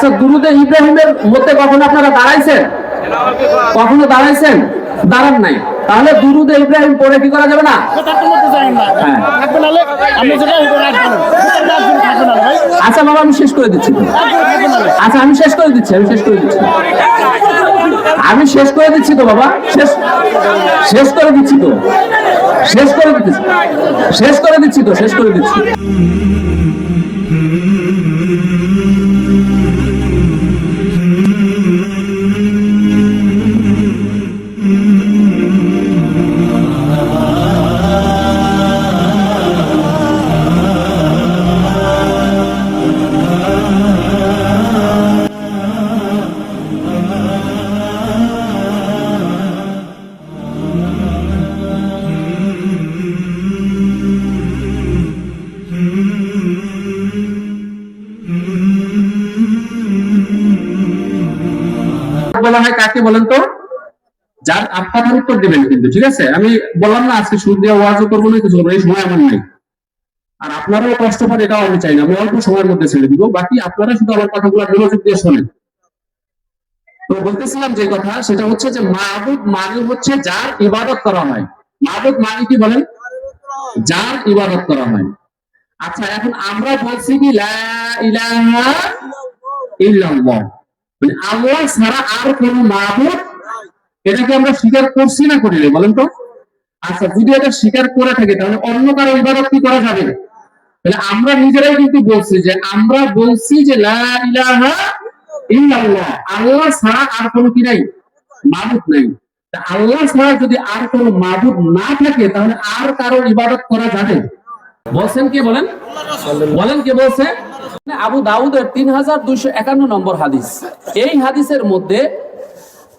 আচ্ছা, দুরুদে ইব্রাহিমের মধ্যে কখনো আপনারা দাঁড়াইছেন? কখনো দাঁড়াইছেন? দাঁড়ান নাই। তাহলে দুরুদে ইব্রাহিম পড়ে কি করা যাবে না? আচ্ছা বাবা, আমি শেষ করে দিচ্ছি। আচ্ছা, আমি শেষ করে দিচ্ছি তো বাবা, শেষ করে দিচ্ছি। বলা হয় কাকে বলেন তো? যার আপনার উত্তর দিবেন কিন্তু, ঠিক আছে? আমি বললাম না আজকে শুরু দিয়ে ওয়াজও করবো না, কিছু করবো, এই সময় আমার নাই। আর আপনারাও কষ্ট পান, এটাও আমি চাই না। আমি অল্প সময়ের মধ্যে ছেড়ে দিব, বাকি আপনারা শুধু আমার কথাগুলো মনোযোগ দিয়ে শোনেন। তো বলতেছিলাম যে কথা, সেটা হচ্ছে যে মাবুদ মানে হচ্ছে যার ইবাদত করা হয়। মাবুদ মানে কি বলেন? যার ইবাদত করা হয়। আচ্ছা, এখন আমরা বলছি কি লা ইলাহা ইল্লাল্লাহ, মানে আল্লাহ ছাড়া আর কোন মাবুদ, এটাকে আমরা স্বীকার করছি না করি না বলেন তো? আচ্ছা, যদি এটা স্বীকার করে থাকে তাহলে অন্য কারো ইবাদত কি করা যাবে? তাহলে আমরা নিজেরাই কিন্তু বলছি যে লা ইলাহা ইল্লাল্লাহ, আল্লাহ ছাড়া আর কোনো কি নাই? মাবুদ নাই। আল্লাহ ছাড়া যদি আর কোনো মাবুদ না থাকে তাহলে আর কারো ইবাদত করা যাবে? বলছেন কে? বলেন কে বলছে? আবু দাউদের 3251 নম্বর হাদিস। এই হাদিসের মধ্যে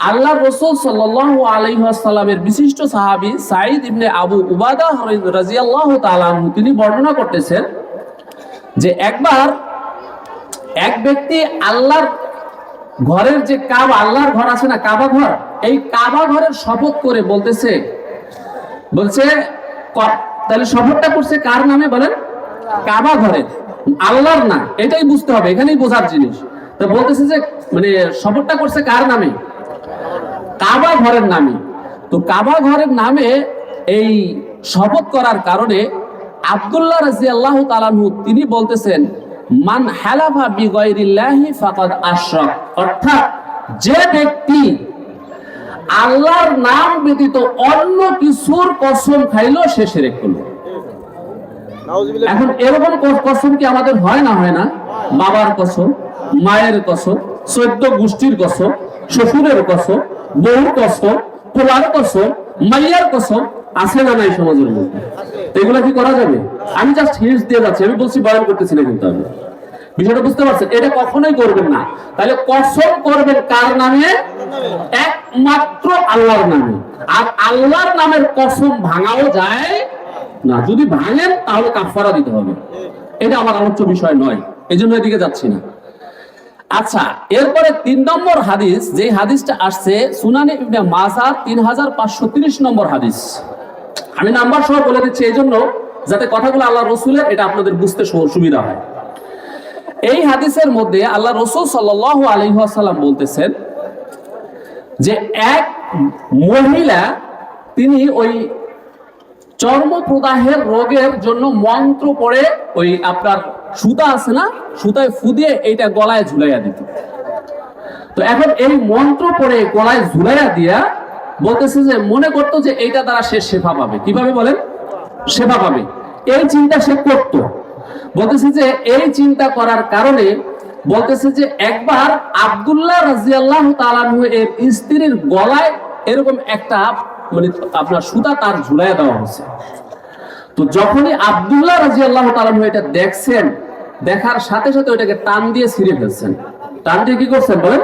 আল্লাহর রাসূল সাল্লাল্লাহু আলাইহি ওয়াসাল্লামের বিশিষ্ট সাহাবী সাঈদ ইবনে আবু উবাদা রাদিয়াল্লাহু তাআলা আনহু তিনি বর্ণনা করতেছেন যে একবার এক ব্যক্তি আল্লাহর ঘরের যে কাবা, আল্লাহর ঘর আছে না, কাবা ঘর, এই কাবা ঘরের শপথ করে বলছে তাহলে শপথটা করছে কার নামে বলেন? কাবা ঘরের, আল্লাহর না। এটাই বুঝতে হবে, এখানেই বোঝার জিনিস। তো বলতেছে যে মানে শপথটা করছে কার নামে? কাবা ঘরের নামে। তো কাবা ঘরের নামে এই শপথ করার কারণে আব্দুল্লাহ রাদিয়াল্লাহু তাআলা আনহু তিনি বলতেছেন মান হালাফা বিগাইরিল্লাহি ফাকাদ আশরাক, অর্থাৎ যে ব্যক্তি আল্লাহর নাম ব্যতীত অন্য কিছুর কসম খাইলো সে শিরক করলো। এখন এরকম কসম কি আমাদের হয় না? হয় না? বাবার কসম, মায়ের কসম, 14 গোষ্ঠীর কসম, শ্বশুরের কসম, বউর কসম, পোলার কসম, মাইয়ার কসম আছে না নাই সমাজের মধ্যে? এগুলা কি করা যাবে? আমি জাস্ট হিন্টস দিয়ে যাচ্ছি, আমি বলছি বয়ান করতেছি না, কিন্তু আমি বিষয়টা বুঝতে পারছেন? এটা কখনোই করবেন না। তাহলে কসম করবেন কার নামে? একমাত্র আল্লাহর নামে। আর আল্লাহর নামের কসম ভাঙাও যায় না, যদি ভাঙেন তাহলে কাফারা দিতে হবে। এটা আমার আলোচ্য বিষয় নয়, এই জন্য এদিকে যাচ্ছি না। আচ্ছা, এরপরে 3 নম্বর হাদিস, যে হাদিসটা আসছে সুনানে ইবনে মাজাহ 3530 নম্বর হাদিস। আমি নাম্বার সহ বলে দিচ্ছি এই জন্য যাতে কথাগুলো আল্লাহ রসুলের, এটা আপনাদের বুঝতে সুবিধা হয়। এই হাদিসের মধ্যে আল্লাহ রসুল সাল্লাল্লাহু আলাইহি ওয়াসাল্লাম বলতেছেন যে এক মহিলা তিনি ওই চর্মপ্রদাহের রোগের জন্য মন্ত্র পড়ে ওই আপনার সুতা আছে না, সুতায় ফু দিয়ে এইটা গলায় ঝুলাইয়া দিত। তো এখন এই মন্ত্র পড়ে গলায় ঝুলাইয়া দিয়া বলতেছে যে মনে করতো যে এইটা দ্বারা সে শেফা পাবে। কিভাবে বলেন? শেফা পাবে, এই চিন্তা সে করত। বলতেছে যে এই চিন্তা করার কারণে বলতেছে যে একবার আব্দুল্লাহ রাদিয়াল্লাহু তাআলা আনহু এর স্ত্রীর গলায় এরকম একটা মানে আপনার সুতা তার ঝুলাইয়া দেওয়া হয়েছে। তো যখনই আব্দুল্লাহ রাদিয়াল্লাহু তাআলা আনহু এটা দেখছেন, দেখার সাথে সাথে ওইটাকে টান দিয়ে ছিঁড়ে ফেলছেন। টান দিয়ে কি করছেন বলেন?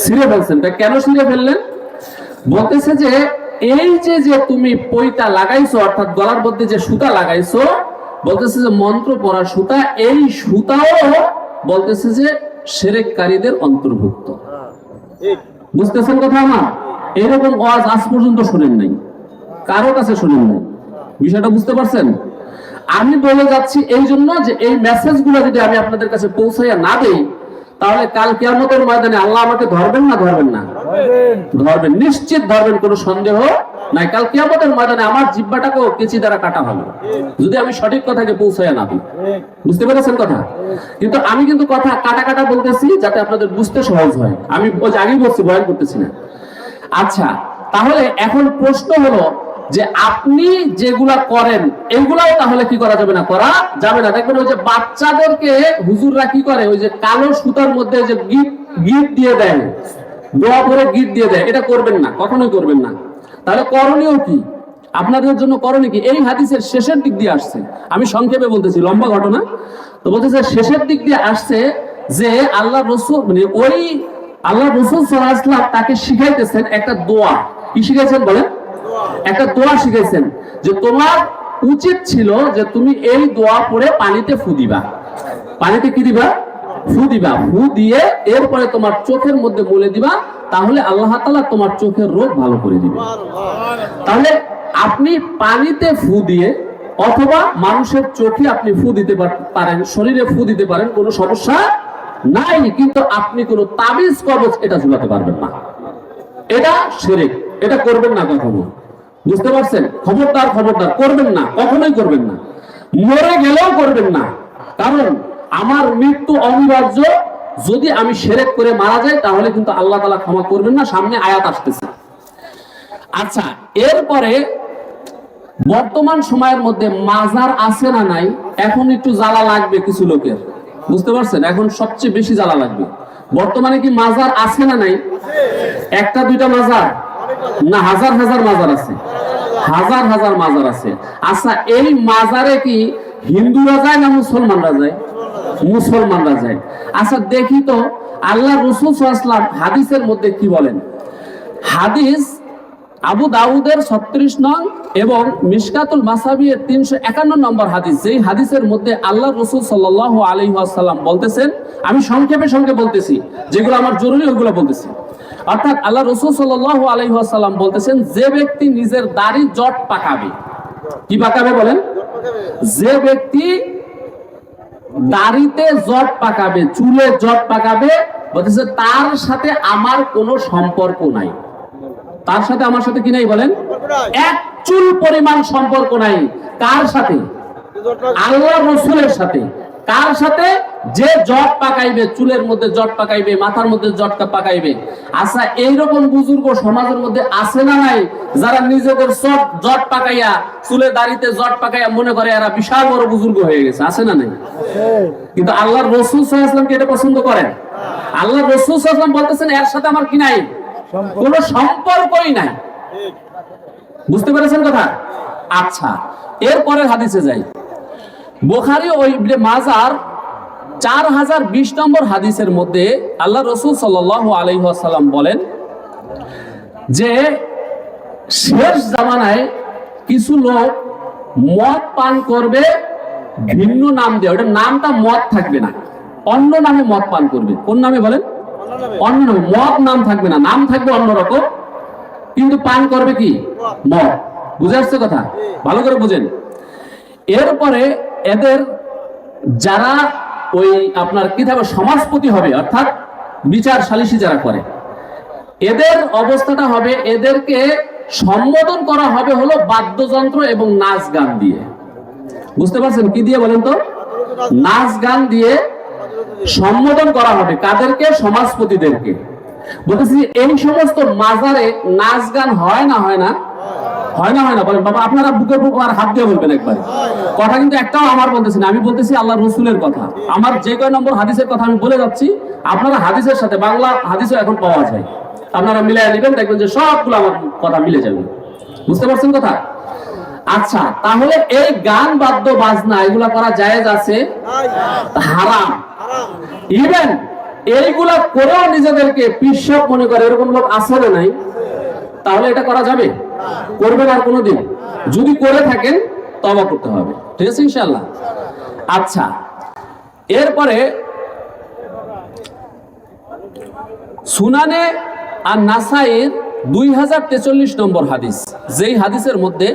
ছিঁড়ে ফেলছেন। তা কেন ছিঁড়ে ফেললেন? বলতেছে যে এই যে তুমি পইতা লাগাইছো, অর্থাৎ গলার মধ্যে যে সুতা লাগাইছো, বলতেছে যে মন্ত্র পড়ার সুতা, এই সুতাও বলতেছে যে শিরককারীদের অন্তর্ভুক্ত। বুঝতেছেন কথা আমার? এরকম ওয়াজ আজ পর্যন্ত শুনেন নাই, কারো কাছে শুনেন নাই। বিষয়টা বুঝতে পারছেন? আমি বলে যাচ্ছি এই জন্য যে এই মেসেজগুলো যদি আমি আপনাদের কাছে পৌঁছাইয়া না দেই তাহলে কাল কিয়ামতের ময়দানে আল্লাহ আমাকে ধরবেন না ধরবেন না? ধরবেন, নিশ্চিত ধরবেন, কোনো সন্দেহ নাই। কাল কিয়ামতের ময়দানে আমার জিহ্বাটাকেও কেচি দ্বারা কাটা হবে যদি আমি সঠিক কথাকে পৌঁছায় না দিই। বুঝতে পেরেছেন কথা? কিন্তু আমি কিন্তু কথা কাটা কাটা বলতেছি যাতে আপনাদের বুঝতে সহজ হয়। আমি আগেই বলছি, বয়ান করতেছি না। আচ্ছা, তাহলে এখন প্রশ্ন হলো যে আপনি যেগুলা করেন এগুলাও তাহলে কি করা যাবে না? করা যাবে না। দেখবেন ওই যে বাচ্চাদেরকে হুজুররা কি করে, ওই যে কালো সুতার মধ্যে যে গিট দিয়ে দেয়, দোয়া করে গিট দিয়ে দেয়, এটা করবেন না, কখনোই করবেন না। তাহলে করণীয় কি আপনাদের জন্য? করণীয় কি? এই হাদিসের শেষের দিক দিয়ে আসছে, আমি সংক্ষেপে বলতেছি, লম্বা ঘটনা তো বলতেছে। শেষের দিক দিয়ে আসছে যে আল্লাহ রাসূল, মানে ওই আল্লাহ রাসূল সাল্লাল্লাহু আলাইহি ওয়াসাল্লাম তাকে শিখাইতেছেন একটা দোয়া। কি শিখাইছেন বলেন? একটা দোয়া শিখাইছেন যে তোমার উচিত ছিল যে তুমি এই দোয়া পড়ে পানিতে ফু দিবা। পানিতে কি দিবা? ফু দিবা। ফু দিয়ে এরপরে তোমার চোখের মধ্যে বলে দিবা, তাহলে আল্লাহ তাআলা তোমার চোখের রোগ ভালো করে দিবে। তাহলে আপনি পানিতে ফু দিয়ে অথবা মানুষের চোখে আপনি ফু দিতে পারেন, শরীরে ফু দিতে পারেন, কোনো সমস্যা নাই। কিন্তু আপনি কোনো তাবিজ কবজ এটা ঝুলাতে পারবেন না। এটা শিরক, এটা করবেন না কখনো। বুঝতে পারছেন? খবরদার খবরদার করবেন না, কখনোই করবেন না। মরে গেলেও করবেন না, কারণ আমার মৃত্যু অনিবার্য। যদি আমি শিরক করে মারা যাই তাহলে কিন্তু আল্লাহ তাআলা ক্ষমা করবেন না। সামনে আয়াত আসতেছে। আচ্ছা, এরপরে বর্তমান সময়ের মধ্যে মাজার আছে না নাই? এখন একটু জ্বালা লাগবে কিছু লোকের। বুঝতে পারছেন? এখন সবচেয়ে বেশি জ্বালা লাগবে। বর্তমানে কি মাজার আছে না নাই? একটা দুইটা মাজার না, হাজার হাজার মাজার আছে, হাজার হাজার মাজার আছে। আচ্ছা, এই মাজারে কি হিন্দুরা যায় না মুসলমানরা যায়? মুসলমানরা যায়। আচ্ছা দেখি তো আল্লাহ রাসূল সাল্লাল্লাহু আলাইহি ওয়াসাল্লাম হাদিসের মধ্যে কি বলেন। হাদিস আবু দাউদের 36 নং এবং মিশকাতুল মাসাবিয়ের 351 নম্বর হাদিস। যেই হাদিসের মধ্যে আল্লাহ রাসূল সাল্লাল্লাহু আলাইহি ওয়াসাল্লাম বলতেছেন, আমি সংক্ষেপে বলতেছি, যেগুলো আমার জরুরি ওগুলো বলতেছি। অর্থাৎ আল্লাহ রাসূল সাল্লাল্লাহু আলাইহি ওয়াসাল্লাম বলতেছেন, যে ব্যক্তি নিজের দাড়ি জট পাকাবে, কি পাকাবে বলেন? যে ব্যক্তি দাড়িতে জট পাকাবে, চুলে জট পাকাবে, বলতেছে তার সাথে আমার কোনো সম্পর্ক নাই। তার সাথে আমার সাথে কি নাই বলেন? এক চুল পরিমাণ সম্পর্ক নাই। কার সাথে? আল্লাহ রাসূলের সাথে। কার সাথে? যে জট পাকাইবে, চুলের মধ্যে জট পাকাইবে, মাথার মধ্যে জট পাকাইবে। আচ্ছা, এইরকম বুজুর্গ সমাজের মধ্যে আছে না নাই, যারা নিজেদের জট পাকাইয়া, চুলে দাড়িতে জট পাকাইয়া মনে করে এরা বিশাল বড় বুজুর্গ হয়ে গেছে? আছে না নাই? কিন্তু আল্লাহর রাসূল সাল্লাল্লাহু আলাইহি ওয়াসাল্লাম কি এটা পছন্দ করেন? আল্লাহর রাসূল সাল্লাল্লাহু আলাইহি ওয়াসাল্লাম বলতেছেন এর সাথে আমার কি নাই? কোনো সম্পর্কই নাই। বুঝতে পেরেছেন কথা? আচ্ছা, এরপরের হাদিসে যাই। বুখারী ও ইবনে মাজার 4020 নম্বর হাদিসের মধ্যে আল্লাহ রাসূল সাল্লাল্লাহু আলাইহি ওয়াসাল্লাম বলেন যে শেষ জামানায় কিছু লোক মদ পান করবে ভিন্ন নাম দিয়ে। ওটার নামটা মদ থাকবে না, অন্য নামে মদ পান করবে। কোন নামে বলেন? অন্য নামে। মদ নাম থাকবে না, নাম থাকবে অন্যরকম, কিন্তু পান করবে কি? মদ। বুঝে আসছে কথা? ভালো করে বুঝেন। এরপরে এদের যারা ওই আপনার কি থাকবে, সমাজপতি হবে, অর্থাৎ বিচার সালিসি যারা করে, এদের অবস্থাটা হবে, এদেরকে সম্বোধন করা হবে হলো বাদ্যযন্ত্র এবং নাচ গান দিয়ে। বুঝতে পারছেন? কি দিয়ে বলেন তো? নাচ গান দিয়ে সম্বোধন করা হবে। কাদেরকে? সমাজপতিদেরকে। বলতেছি এই সমস্ত মাজারে নাচ গান হয় না? হয় না? হয় না? হয় না? বলেন বাবা, আপনারা বুকের উপর আর হাত দিয়ে বলবেন একবারে। কথা কিন্তু একটাও আমার বলতেছি না, আমি বলতেছি আল্লাহ রাসূলের কথা। আমার যে কয় নম্বর হাদিসের কথা আমি বলে যাচ্ছি, আপনারা হাদিসের সাথে বাংলা হাদিসও এখন পাওয়া যায়, আপনারা মিলাই নেবেন, দেখবেন যে সবগুলো আমার কথা মিলে যাবে। বুঝতে পারছেন কথা? আচ্ছা, তাহলে এই গান বাদ্য বাজনা এগুলা করা জায়েজ আছে? হারাম। ইভেন এইগুলা করেও নিজেদেরকে পিশাব মনে করে, এরকম লোক আছে না নাই? তাহলে এটা করা যাবে? করবেন আর কোনোদিন? যদি করে থাকেন তওবা করতে হবে। ঠিক আছে ইনশাআল্লাহ। আচ্ছা, এরপরে সুনানে আর নাসাইর 2043 নম্বর হাদিস, যেই হাদিসের মধ্যে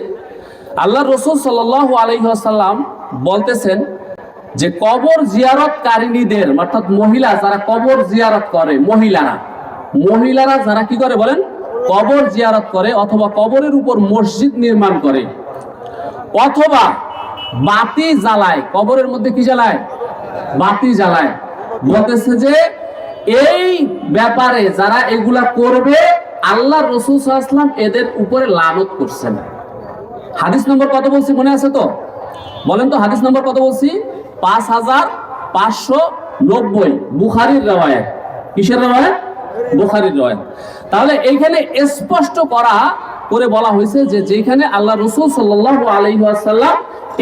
আল্লাহ রাসূল সাল্লাল্লাহু আলাইহি ওয়াসাল্লাম বলতেছেন যে কবর জিয়ারতকারিনীদের, অর্থাৎ মহিলা যারা কবর জিয়ারত করে, মহিলারা যারা কি করে বলেন, কবর জিয়ারত করে অথবা কবরের উপর মসজিদ নির্মাণ করে অথবা বাতি জ্বালায়, কবরের মধ্যে কি জ্বালায়, বাতি জ্বালায়, বলতেছে যে এই ব্যাপারে যারা এগুলা করবে আল্লাহ রাসূল সাল্লাল্লাহু আলাইহি ওয়াসাল্লাম এদের উপরে লানত করছেন। হাদিস নম্বর কত বলছি মনে আছে তো? বলেন তো হাদিস নম্বর কত বলছি? 5590, বুখারীর রওয়ায়াত। কিসের রওয়ায়াত? বুখারীর রওয়ায়াত। তাহলে এইখানে স্পষ্ট করে বলা হয়েছে যে যেখানে আল্লাহ রাসূল সাল্লাল্লাহু আলাইহি ওয়াসাল্লাম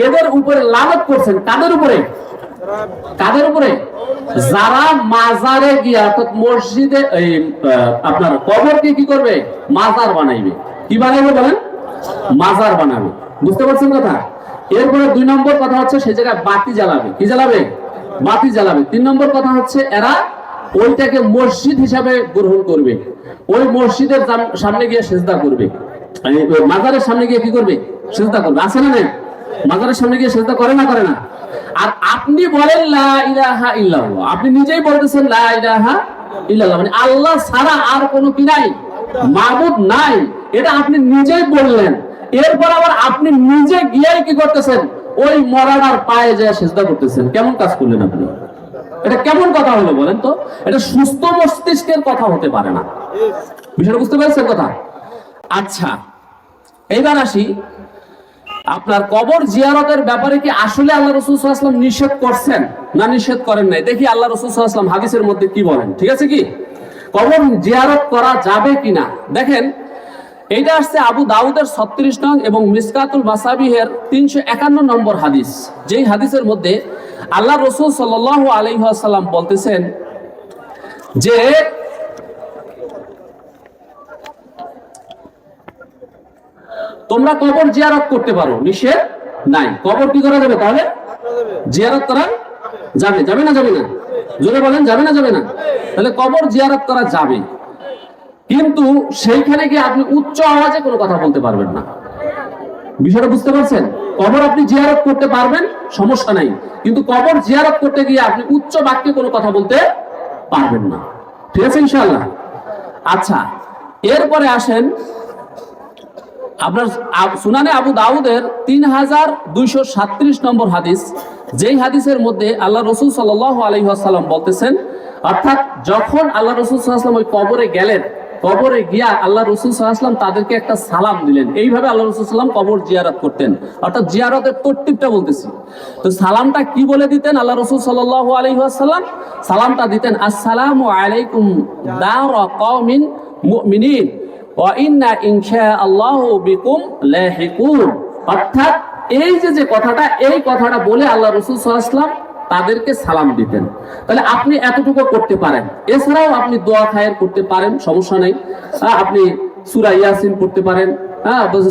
এদের উপরে লানত করছেন, কাদের উপরে? কাদের উপরে? যারা মাজারে গিয়ে, অর্থাৎ মসজিদে আপনার কবরকে কি করবে, মাজার বানাইবে। কি বানাইবে বলেন? মাজার বানাবে। বুঝতে পারছেন কথা? এরপরে 2 নম্বর কথা হচ্ছে সেই জায়গায় বাতি জ্বালাবে। কি জ্বালাবে? বাতি জ্বালাবে। 3 নম্বর কথা হচ্ছে এরা ওইটাকে মসজিদ হিসাবে গ্রহণ করবে, ওই মসজিদের সামনে গিয়ে সিজদা করবে, মাজারের সামনে গিয়ে কি করবে, সিজদা করবে। আছে না নাই? মাজারের সামনে গিয়ে সিজদা করে না, করে না? আর আপনি বলেন লা ইলাহা ইল্লাল্লাহ, আপনি নিজেই বলতেছেন লা ইলাহা ইল্লাল্লাহ, মানে আল্লাহ ছাড়া আর কোনো কি নাই, মাবুদ নাই, এটা আপনি নিজেই বললেন। এরপর আবার আপনি নিজে গিয়ে কি করতেছেন, ওই মরানার পায়ে যায় সিজদা করতেছেন। কেমন কাজ করলেন আপনি? এটা কেমন কথা হলো বলেন তো? এটা সুস্থ মস্তিষ্কের কথা হতে পারে না। বিষয়টা বুঝতে পেরেছেন কথা? আচ্ছা, এইবার আসি আপনার কবর জিয়ারতের ব্যাপারে কি আসলে আল্লাহ রাসূল সাল্লাল্লাহু আলাইহি ওয়াসাল্লাম নিষেধ করছেন না নিষেধ করেন নাই? দেখি আল্লাহ রাসূল সাল্লাল্লাহু আলাইহি ওয়াসাল্লাম হাদিসের মধ্যে কি বলেন। ঠিক আছে, কি কবর জিয়ারত করা যাবে কিনা দেখেন। এইটা আসছে আবু দাউদের 36 নং এবং মিসকাতুল মাসাবিহের 351 নম্বর হাদিস, যেই হাদিসের মধ্যে আল্লাহ রাসূল সাল্লাল্লাহু আলাইহি ওয়াসাল্লাম বলতেছেন যে তোমরা কবর জিয়ারত করতে পারো, নিষেধ নাই। কবর কি করা যাবে? তাহলে জিয়ারত করা যাবে। যাবে না? যাবে না? জোরে বলেন, যাবে না? যাবে না? তাহলে কবর জিয়ারত করা যাবে, কিন্তু সেইখানে গিয়ে আপনি উচ্চ আওয়াজে কোনো কথা বলতে পারবেন না। বিষয়টা বুঝতে পারছেন? কবর আপনি জিয়ারত করতে পারবেন, সমস্যা নাই, কিন্তু কবর জিয়ারত করতে গিয়ে আপনি উচ্চ বাক্যে কোনো কথা বলতে পারবেন না। ঠিক আছে ইনশাআল্লাহ? আচ্ছা, এরপরে আসেন আপনার সুনানে আবু দাউদের 3237 নম্বর হাদিস, যেই হাদিসের মধ্যে আল্লাহ রাসূল সাল্লাল্লাহু আলাইহি ওয়াসাল্লাম বলতেছেন, অর্থাৎ যখন আল্লাহ রাসূল সাল্লাল্লাহু আলাইহি ওয়াসাল্লাম ওই কবরে গেলেন, কবরে গিয়া আল্লাহ রাসূল সাল্লাল্লাহু আলাইহি ওয়াসাল্লাম তাদেরকে একটা সালাম দিলেন। এইভাবে আল্লাহ রাসূল সাল্লাল্লাহু আলাইহি ওয়াসাল্লাম কবর জিয়ারত করতেন, অর্থাৎ জিয়ারতের তরতিবটা বলতেছি। তো সালামটা কি বলে দিতেন আল্লাহ রাসূল সাল্লাল্লাহু আলাইহি ওয়াসাল্লাম? সালামটা দিতেন আসসালামু আলাইকুম দারা কওমিন মুমিনিন ওয়া ইন্না ইনশাআল্লাহু বিকুম লাহিকুন। অর্থাৎ এই যে কথাটা, এই কথাটা বলে আল্লাহ রাসূল সাল্লাল্লাহু আলাইহি ওয়াসাল্লাম তাদেরকে সালাম দিতেন। তাহলে আপনি এতটুকু করতে পারেন। এছাড়াও আপনি দোয়া খায়ের করতে পারেন, সমস্যা নেই। আপনি সূরা ইয়াসিন পড়তে পারেন,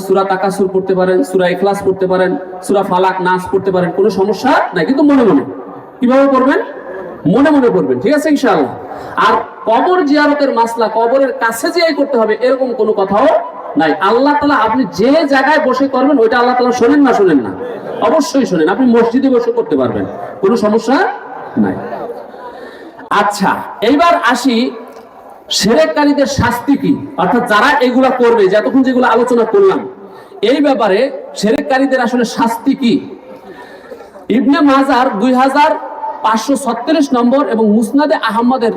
সূরা তাকাসুর পড়তে পারেন, সূরা ইখলাস পড়তে পারেন, সূরা ফালাক নাস পড়তে পারেন, কোনো সমস্যা নাই, কিন্তু মনে মনে। কিভাবে করবেন? মনে মনে করবেন। ঠিক আছে ইনশাআল্লাহ? আর কবর জিয়ারতের মাসলা কবরের কাছে যেয়ে করতে হবে এরকম কোনো কথাও নাই। আল্লাহ তাআলা আপনি যে জায়গায় বসে করবেন ওইটা আল্লাহ তাআলা শোনেন না? শোনেন না? অবশ্যই শোনেন। আপনি মসজিদে বসে করতে পারবেন, কোনো সমস্যা নাই। আচ্ছা, এইবার আসি শিরককারীদের শাস্তি কি, অর্থাৎ যারা এগুলা করবে, যতক্ষণ যেগুলো আলোচনা করলাম এই ব্যাপারে শিরককারীদের আসলে শাস্তি কি। ইবনে মাজার 2536 নম্বর এবং মুসনাদে আহমদের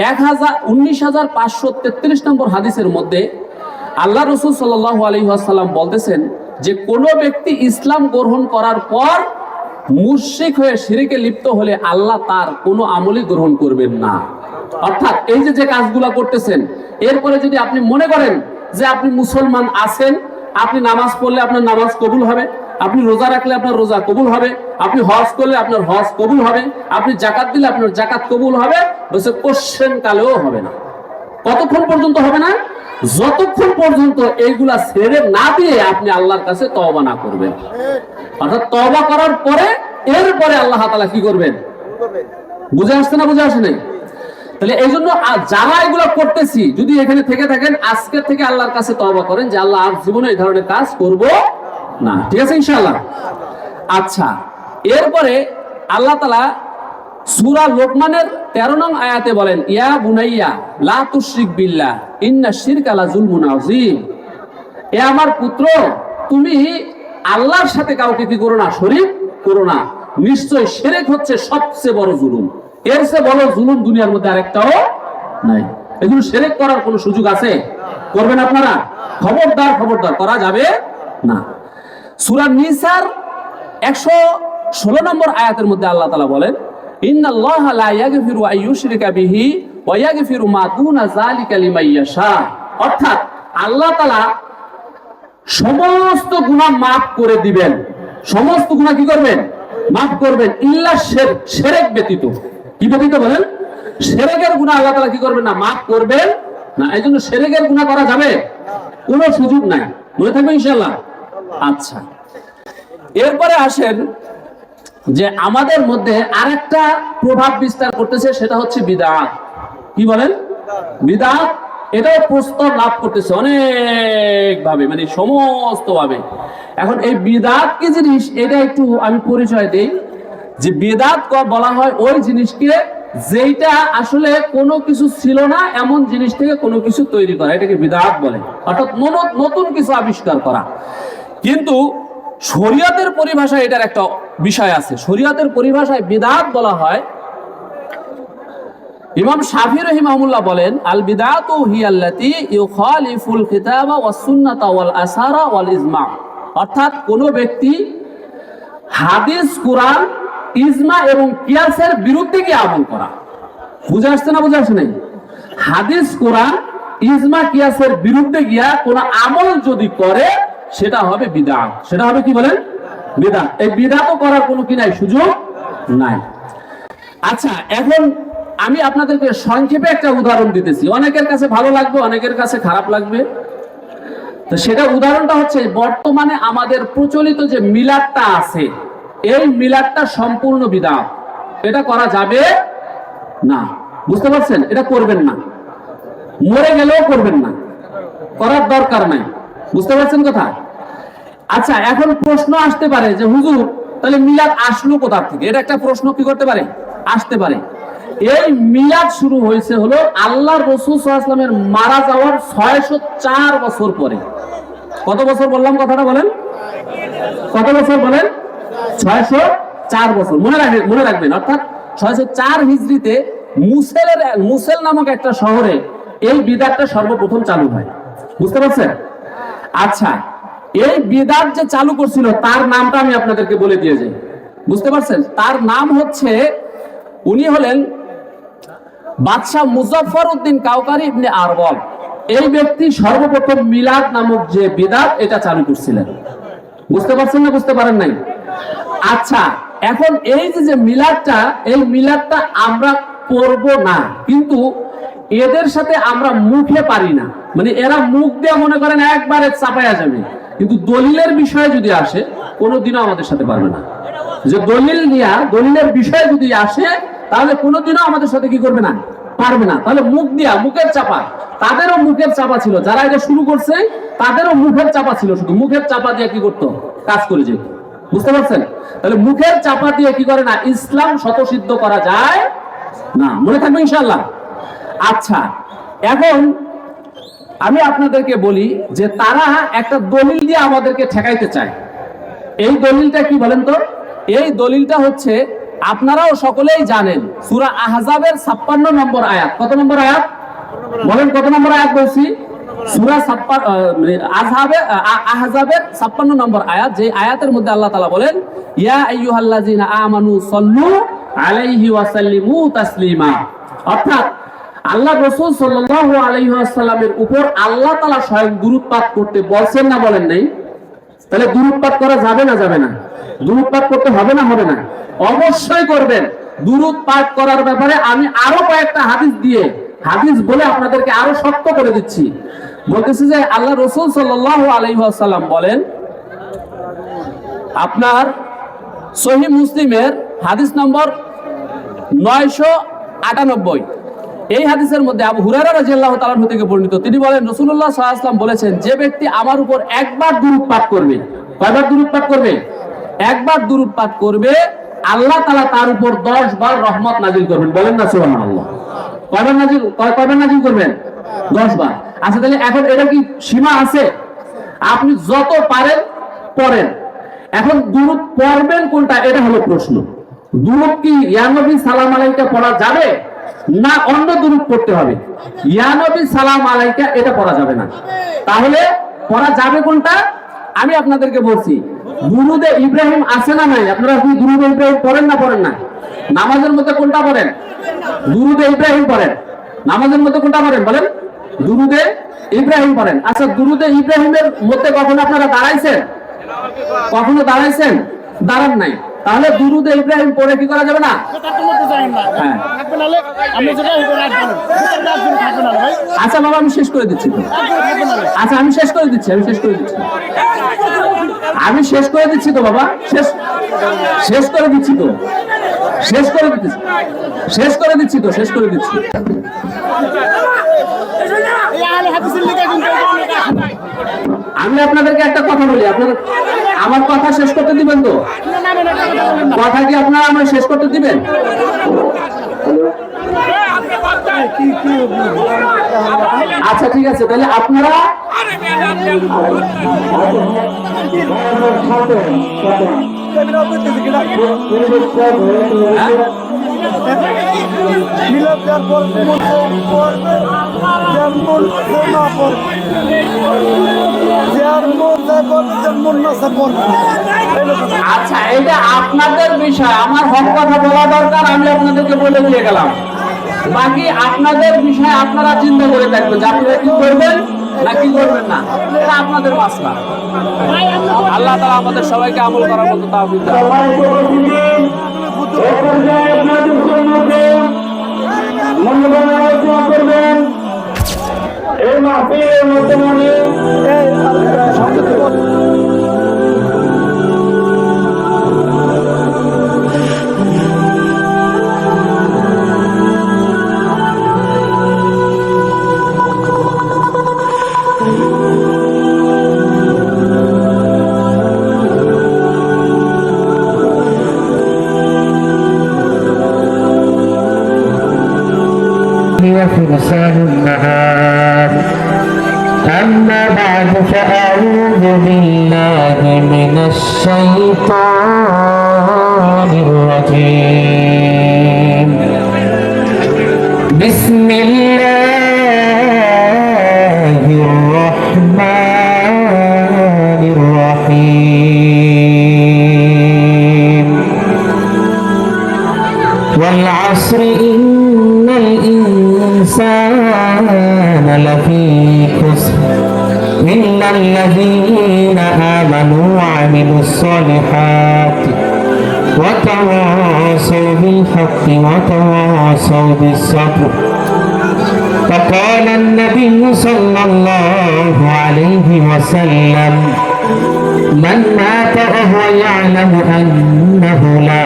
19533 নম্বর হাদিসের মধ্যে আল্লাহ রাসূল সাল্লাল্লাহু আলাইহি ওয়াসাল্লাম বলতেছেন যে কোন ব্যক্তি ইসলাম গ্রহণ করার পর মুশরিক হয়ে শিরকে লিপ্ত হলে আল্লাহ তার কোনো আমলই গ্রহণ করবেন না। অর্থাৎ এই যে কাজগুলো করতেছেন, এরপরে যদি আপনি মনে করেন যে আপনি মুসলমান আছেন, আপনি নামাজ পড়লে আপনার নামাজ কবুল হবে, আপনি রোজা রাখলে আপনার রোজা কবুল হবে, আপনি হজ করলে আপনার হজ কবুল হবে, আপনি যাকাত দিলে আপনার যাকাত কবুল হবে, বলছে কোশ্চেন কালেও হবে না। কতক্ষণ পর্যন্ত হবে না? যতক্ষণ পর্যন্ত এইগুলা ছেড়ে না দিয়ে আপনি আল্লাহর কাছে তওবা না করবেন। অর্থাৎ তওবা করার পরে এরপরে আল্লাহ তাআলা কি করবেন? বুঝে আসছে না? বুঝে আসে নাই? তাহলে এই জন্য যারা এগুলো করতেছি, যদি এখানে থেকে থাকেন আজকে থেকে আল্লাহর কাছে তওবা করেন যে আল্লাহ আর জীবনে এই ধরনের কাজ করব না। ঠিক আছে ইনশাআল্লাহ? আচ্ছা, এরপরে আল্লাহ তাআলা সূরা লোকমানের 13 নং আয়াতে বলেন, ইয়া বুনাইয়া লা তুশরিক বিল্লাহ ইন্না শিরকা লা যুলমুন আযীম। এ আমার পুত্র, তুমি আল্লাহর সাথে কাউকে কি করো না, শরীক করো না। নিশ্চয় শিরক হচ্ছে সবচেয়ে বড় জুলুম। এর চেয়ে বড় জুলুম দুনিয়ার মধ্যে আরেকটাও নাই। এগুলো শিরক করার কোনো সুযোগ আছে? করবেন আপনারা? খবরদার, খবরদার, করা যাবে না। সূরা নিসার 116 নম্বর আয়াতের মধ্যে আল্লাহ তাআলা বলেন, ইন্নাল্লাহা লা ইয়াগফিরু আন ইউশরিকা বিহি ওয়া ইয়াগফিরু মা দুনা যালিকা লিমান ইয়াশা। অর্থাৎ আল্লাহ তাআলা সমস্ত গুনাহ মাফ করে দিবেন। সমস্ত গুনাহ কি করবেন? মাফ করবেন, ইল্লা শিরক ব্যতীত। কি ব্যতীত বলেন? শিরকের গুনাহ আল্লাহ তাআলা কি করবেন না, মাফ করবেন না। এইজন্য শিরকের গুনাহ করা যাবে কোনো সুযোগ নাই। মনে থাকবে ইনশাআল্লাহ। আচ্ছা, এরপরে আসেন যে আমাদের মধ্যে আরেকটা প্রভাব বিস্তার করতেছে, সেটা হচ্ছে বিদআত। কি বলেন? বিদআত। এটাও প্রস্তর লাভ করতেছে অনেক ভাবে, মানে সমস্ত ভাবে। এখন এই বিদআত কি জিনিস, এটা একটু আমি পরিচয় দেই। যে বিদআত বলা হয় ওই জিনিসকে যেটা আসলে কোনো কিছু ছিল না এমন জিনিস থেকে কোনো কিছু তৈরি করা, এটাকে বিদআত বলে। অর্থাৎ নতুন কিছু আবিষ্কার করা। কিন্তু শরীয়তের পরিভাষায় এটার একটা বিষয় আছে। শরীয়তের পরিভাষায় বিদআত বলা হয়, ইমাম শাফি রাহিমাহুল্লাহ বলেন, আল বিদআতু হিয়াল্লাতী ইউখালিফুল কিতাবা ওয়াস সুন্নাতা ওয়াল আসারা ওয়াল ইজমা। অর্থাৎ কোন ব্যক্তি হাদিস, কুরআন, ইজমা এবং কিয়াসের বিরুদ্ধে গিয়ে আমল করা। বুঝে আসছে না? বুঝে আসে নাই? হাদিস, কুরআন, ইজমা, কিয়াসের বিরুদ্ধে গিয়া কোন আমল যদি করে সেটা হবে বিদআত। সেটা হবে কি বলেন? বিদআত। এই বিদআতও করার কোনো কি নাই, সুযোগ নাই। আচ্ছা, এখন আমি আপনাদেরকে সংক্ষেপে একটা উদাহরণ দিতেছি। অনেকের কাছে ভালো লাগবে, অনেকের কাছে খারাপ লাগবে। তো সেটা উদাহরণটা হচ্ছে, বর্তমানে আমাদের প্রচলিত যে মিলাদটা আছে, এই মিলাদটা সম্পূর্ণ বিদআত। এটা করা যাবে না। বুঝতে পারছেন? এটা করবেন না, মরে গেলেও করবেন না, করার দরকার নাই। বুঝতে পারছেন কথা? আচ্ছা, এখন প্রশ্ন আসতে পারে যে হুজুর তাহলে মিলাদ আসলো কোথা থেকে? এটা একটা প্রশ্ন কি করতে পারে, আসতে পারে। এই মিলাদ শুরু হয়েছে হলো আল্লাহর রাসূল সাল্লাল্লাহু আলাইহি ওয়াসাল্লামের মারা যাওয়ার 604 বছর পরে। কত বছর বললাম কথাটা বলেন? কত বছর বলেন? 604 বছর। মনে রাখবেন। অর্থাৎ 604 হিজরিতে মুসেল নামক একটা শহরে এই বিদআতটা সর্বপ্রথম চালু হয়। বুঝতে পারছেন? আচ্ছা, এই বিদআত যে চালু করছিল তার নামটা আমি আপনাদেরকে বলে দিয়ে যাই। বুঝতে পারছেন? তার নাম হচ্ছে, উনি হলেন বাদশাহ মুজাফফর উদ্দিন কাউকারি ইবনে আরবল। এই ব্যক্তি সর্বপ্রথম মিলাদ নামক যে বিদআত এটা চালু করছিলেন। বুঝতে পারছেন না? বুঝতে পারেন নাই? আচ্ছা, এখন এই যে মিলাদটা, এই মিলাদটা আমরা করব না, কিন্তু এদের সাথে আমরা মুখে পারি না। মানে এরা মুখ দিয়ে মনে করেন একবারে চাপায়া যাবে, কিন্তু দলিলের বিষয়ে যদি আসে কোনোদিনও আমাদের সাথে পারবে না। যে দলিলের বিষয়ে যদি আসে তাহলে কোনোদিনও আমাদের সাথে কি করবে না, পারবে না। তাহলে মুখের চাপা, তাদেরও মুখের চাপা ছিল। যারা এটা শুরু করছে তাদেরও মুখের চাপা ছিল, শুধু মুখের চাপা দিয়ে কি করতো, কাজ করে যেত। বুঝতে পারছেন? তাহলে মুখের চাপা দিয়ে কি করে না, ইসলাম স্বতঃসিদ্ধ করা যায় না। মনে থাকবে ইনশাআল্লাহ। আচ্ছা, এখন আমি আপনাদেরকে বলি যে তারা একটা দলিল দিয়ে আমাদেরকে ঠেকাইতে চায়। এই দলিলটা কি বলেন তো? এই দলিলটা হচ্ছে, আপনারাও সকলেই জানেন, সূরা আহজাবের 56 নম্বর আয়াত। কত নম্বর আয়াত বলেন? কত নম্বর আয়াত বলছি? সূরা আহজাবের 56 নম্বর আয়াত। যে আয়াতের মধ্যে আল্লাহ তাআলা বলেন, ইয়া আইয়ুহাল্লাযীনা আমানু সাল্লু আলাইহি ওয়া সাল্লিমু তাসলিমা। অর্থাৎ আল্লাহ রাসূল সাল্লাল্লাহু আলাইহি ওয়াসাল্লামের উপর আল্লাহ তাআলা স্বয়ং দুরূদ পাঠ করতে বলছেন না বলেন নাই? তাহলে দুরূদ পাঠ করা যাবে না, যাবে না? দুরূদ পাঠ করতে হবে না, হবে না? অবশ্যই করবেন। দুরূদ পাঠ করার ব্যাপারে আমি আরো কয়েকটা হাদিস বলে আপনাদেরকে আরো শক্ত করে দিচ্ছি। বলতেছি যে আল্লাহ রাসূল সাল্লাল্লাহু আলাইহি ওয়াসাল্লাম বলেন, আপনার সহিহ মুসলিমের হাদিস নম্বর 998, এই হাদিসের মধ্যে আবু হুরায়রা রাদিয়াল্লাহু তাআলা থেকে বর্ণিত, তিনি বলেন রাসূলুল্লাহ সাল্লাল্লাহু আলাইহি ওয়াসাল্লাম বলেছেন, যে ব্যক্তি আমার উপর একবার দুরূদ পাঠ করবে, কয়বার দুরূদ পাঠ করবে? একবার দুরূদ পাঠ করবে, আল্লাহ তাআলা তার উপর 10 বার রহমত নাজিল করবেন। বলেন না সুবহানাল্লাহ। কয়বার নাজিল করবেন? 10 বার। আচ্ছা তাহলে এখন এটা কি সীমা আছে? আপনি যত পারেন পড়েন। এখন দুরূদ পড়বেন কোনটা, এটা হলো প্রশ্ন। দুরূদ কি ইয়া নবী সালাম আলাইকা পড়া যাবে, না অন্য দুরূদ পড়তে হবে? ইয়া নবী সালাম আলাইকা এটা পড়া যাবে না। তাহলে পড়া যাবে কোনটা? আমি আপনাদেরকে বলছি, দুরূদে ইব্রাহিম আছে না নাই? আপনারা কি দুরূদে ইব্রাহিম পড়েন না পড়েন না? নামাজের মধ্যে কোনটা পড়েন? দুরূদে ইব্রাহিম পড়েন। নামাজের মধ্যে কোনটা পড়েন বলেন? দুরূদে ইব্রাহিম পড়েন। আচ্ছা দুরূদে ইব্রাহিমের মধ্যে কখনো আপনারা দাঁড়াইছেন? কখনো দাঁড়াইছেন? দাঁড়ান নাই। তাহলে দুরূদে ইব্রাহিম পড়ে কি করা যাবে না? হ্যাঁ। আচ্ছা বাবা আমি শেষ করে দিচ্ছি তো। আচ্ছা আমি শেষ করে দিচ্ছি তো বাবা, শেষ করে দিচ্ছি। আমি আপনাদেরকে একটা কথা বলি, আপনারা আমার কথা শেষ করতে দিবেন তো? কথা কি আপনারা আমার শেষ করতে দিবেন? আচ্ছা ঠিক আছে, তাহলে আপনারা আচ্ছা এটা আপনাদের বিষয়, আমার হক কথা বলা দরকার, আমি আপনাদেরকে বলে দিয়ে গেলাম। বাকি আপনাদের বিষয় আপনারা চিন্তা করে দেখবেন যে আপনারা কি করবেন না কি করবেন না, এটা আপনাদের মাসলা। আল্লাহ তাআলা আমাদের সবাইকে আমল করার মতো তাওফিক দান করবেন। এই মাহফিলের মধ্যে فرسان النهار. أما بعد فأعوذ بالله من الشيطان الرجيم. بسم الله الرحمن الرحيم. والعصر إن الإنسان لفي خسر إلا الذين آمنوا وعملوا الصالحات وتواصوا بالحق وتواصوا بالصبر. فقال النبي صلى الله عليه وسلم: من مات وهو يعلم أنه لا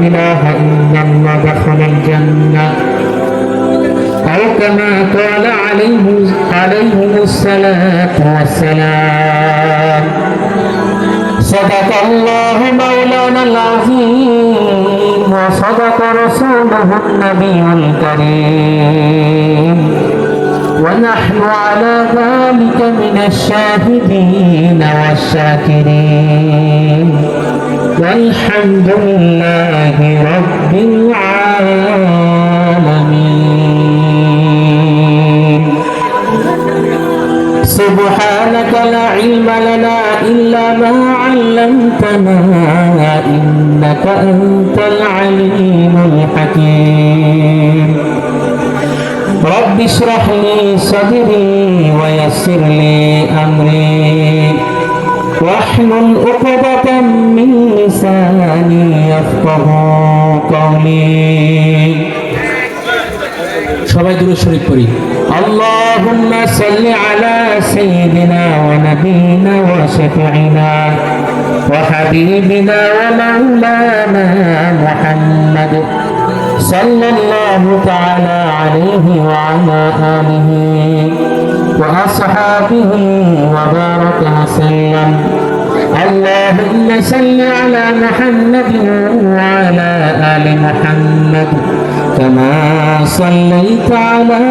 إله إلا الله دخل الجنة، أو كما قال عليه الصلاة والسلام. صدق الله مولانا العظيم وصدق رسوله النبي الكريم، ونحن على ذلك من الشاهدين والشاكرين، والحمد لله رب العالمين. سبحانك لا علم لنا إلا ما علمتنا إنك أنت العليم الحكيم. رب اشرح لي صدري ويسر لي أمري واحلل عقدة من لساني يفقهوا قولي. সবাই দুরূদ শরীফ পড়ি। اللهم صل على سيدنا ونبينا وشفيعنا وحبيبنا ومولانا محمد صلى الله تعالى عليه وعلى آله وأصحابه وبارك وسلم. اللهم صل على محمد وعلى آل محمد كما صليت على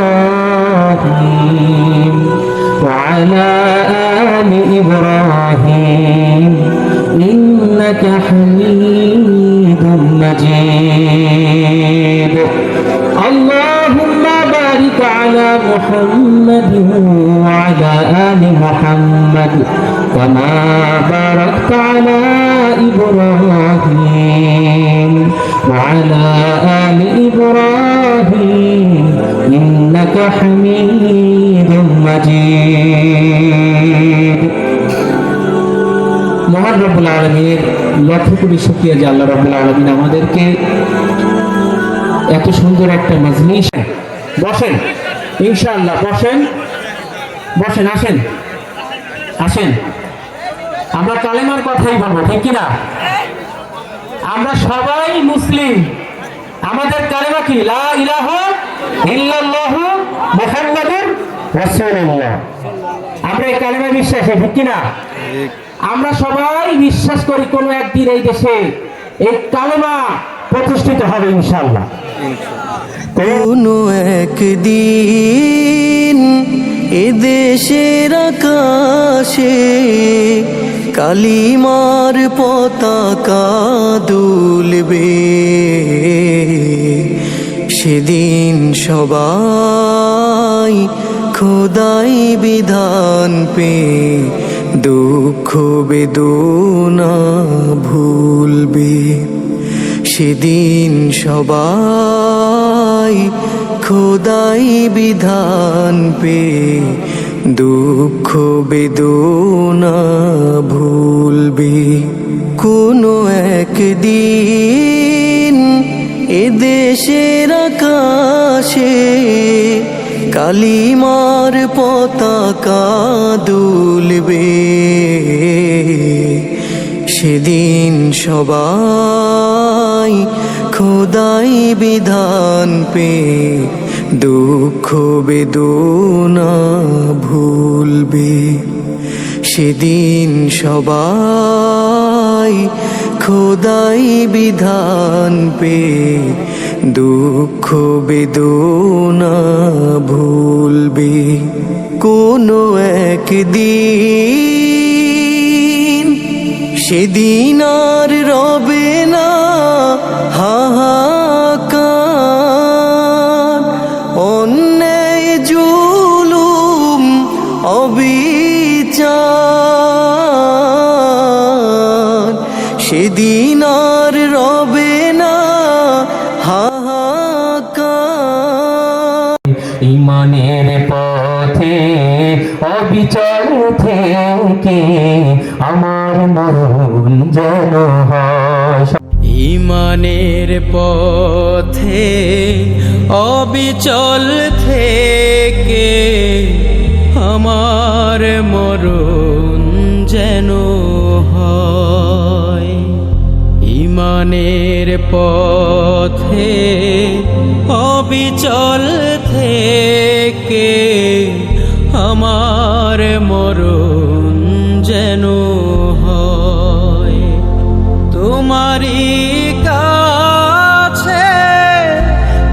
إبراهيم وعلى آل إبراهيم إنك حميد مجيد اللهم بارك على محمد وعلى آل محمد كما باركت على إبراهيم وعلى آل إبراهيم إنك حميد مجيد মহান রব্বুল আলামিনের লক্ষ কোটি শুকরিয়া যে আল্লাহ রব্বুল আলামিন আমাদেরকে এত সুন্দর একটা মাজলিস। বসেন ইনশাআল্লাহ, বসেন বসেন, আসেন আসেন, আমরা কালেমার কথাই বলবো, ঠিক কিনা? আমরা সবাই মুসলিম, আমাদের কালেমা কি? লা ইলাহা ইল্লাল্লাহু মুহাম্মাদুর রাসূলুল্লাহ। আমরা এই কালেমা বিশ্বাসী, ঠিক কিনা? আমরা সবাই বিশ্বাস করি কোনো একদিন এই দেশে এই কালেমা প্রতিষ্ঠিত হবে ইনশাআল্লাহ। কোনো একদিন এদেশের আকাশে কালিমার পতাকা দুলবে, সেদিন সবাই খোদাই বিধান পে দুঃখ বেদনা ভুলবে, সেদিন সবাই খোদাই বিধান পে দুঃখ বেদনা ভুলবে। কোনো একদিন এদেশের আকাশে কালিমার পতাকা দুলবে, সেদিন সবাই খোদাই বিধান পে দুঃখ বেদনা ভুলবে, সেদিন সবাই খোদাই বিধান পে দুঃখ বেদনা ভুলবে। কোনো একদিন সেদিন আর রবে না হাহাকার, অন্যায় জুলুম অবিচার, সেদিন আর রবে না হাহাকার। ইমানের পথে অবিচল থেকে আমার মরণ যেন হয়। ইমানের পথে অবিচল থেকে আমার মরণ যেন হয়। ইমানের পথে অবিচল থেকে আমার মরণ যেন হয়। তোমারই কাছে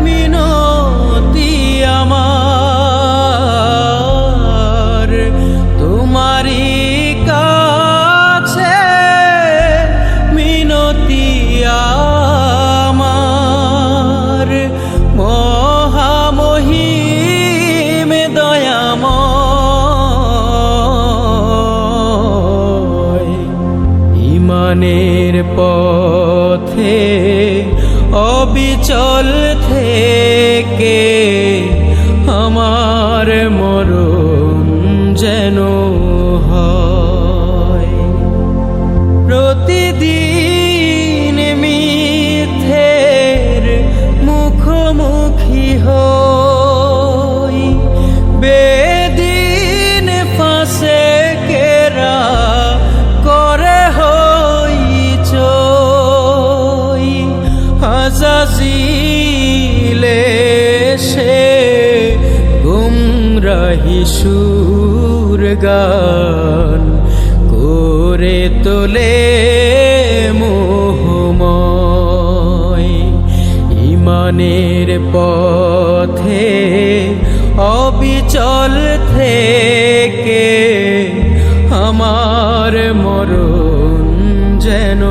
মিনতি আমার, তোমারই কাছে মিনতি আমার, মহামহিম দয়াময়। ইমানের পথে অবিচল থেকে আমার মরণ যেন হয়। প্রতিদিন মিথ্যের মুখোমুখি হই, বেদিন ফাঁসে কেরা করে হই চই। আজাজিলে সে গুমরাহি সুর গান করে তোলে মোহময়। ইমানের পথে অবিচল থেকে আমার মরণ যেন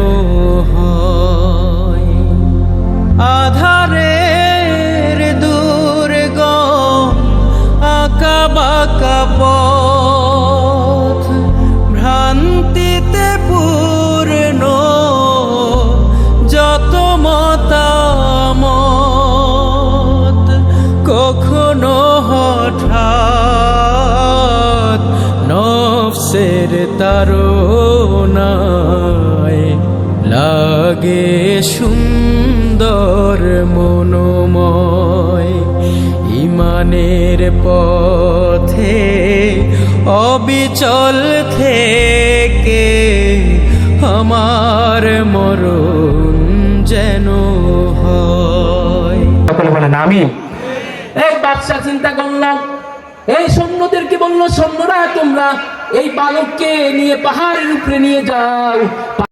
হয়। আধারের দুর্গম আঁকা বাঁকা পথ, ভ্রান্তিতে পূর্ণ যত মতামত, কখনো হঠাৎ নফসের তাড়নায় লাগে সুন্দর মনোময়। ইমানের পথে অবিচল থেকে আমার মরণ যেন হয়। সকলে বলেন আমিন। এই বাদশা চিন্তা করলাম, এই সৈন্যদেরকে বললো, সৈন্যরা তোমরা এই বালককে নিয়ে পাহাড়ের উপরে নিয়ে যাও।